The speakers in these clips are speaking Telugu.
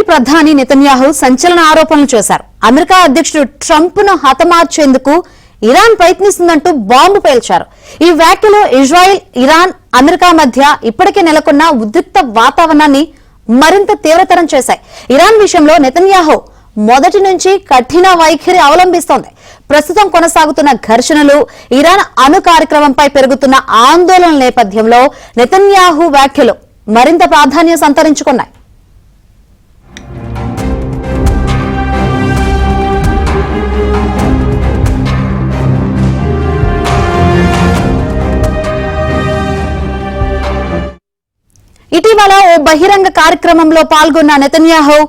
ఇజ్రాయెల్ ప్రధాని నెతన్యాహు సంచలన ఆరోపణలు చేశారు. అమెరికా అధ్యక్షుడు ట్రంప్ ను హతమార్చేందుకు ఇరాన్ ప్రయత్నిస్తుందంటూ బాంబు పేల్చారు. ఈ వ్యాఖ్యలు ఇజ్రాయెల్, ఇరాన్, అమెరికా మధ్య ఇప్పటికే నెలకొన్న ఉద్రిక్త వాతావరణాన్ని మరింత తీవ్రతరం చేశాయి. ఇరాన్ విషయంలో నెతన్యాహు మొదటి నుంచి కఠిన వైఖరి అవలంబిస్తోంది. ప్రస్తుతం కొనసాగుతున్న ఘర్షణలు, ఇరాన్ అణు కార్యక్రమంపై పెరుగుతున్న ఆందోళనల నేపథ్యంలో నెతన్యాహు వ్యాఖ్యలు మరింత ప్రాధాన్యం సంతరించుకున్నాయి. ఇటీవల ఓ బహిరంగ కార్యక్రమంలో పాల్గొన్న నెతన్యాహు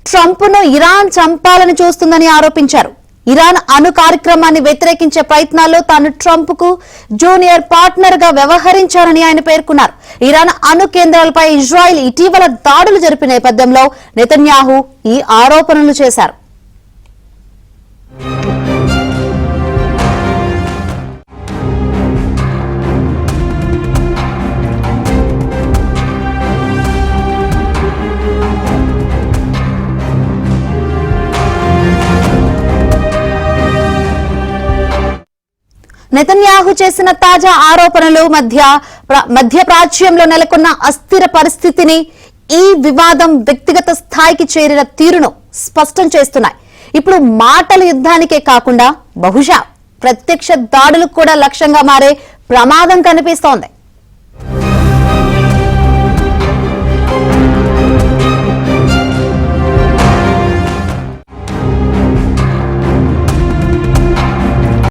ట్రంప్ ను ఇరాన్ చంపాలని చూస్తుందని ఆరోపించారు. ఇరాన్ అణు కార్యక్రమాన్ని వ్యతిరేకించే ప్రయత్నాల్లో తాను ట్రంప్ కు జూనియర్ పార్ట్నర్ గా వ్యవహరించారని ఆయన పేర్కొన్నారు. ఇరాన్ అణు కేంద్రాలపై ఇజ్రాయెల్ ఇటీవల దాడులు జరిపిన నేపథ్యంలో నెతన్యాహు ఈ ఆరోపణలు చేశారు. నెతన్యాహు చేసిన తాజా ఆరోపణలు మధ్య ప్రాచ్యంలో నెలకొన్న అస్థిర పరిస్థితిని, ఈ వివాదం వ్యక్తిగత స్థాయికి చేరిన తీరును స్పష్టం చేస్తున్నాయి. ఇప్పుడు మాటల యుద్ధానికే కాకుండా బహుశా ప్రత్యక్ష దాడులకు కూడా లక్ష్యంగా మారే ప్రమాదం కనిపిస్తోంది.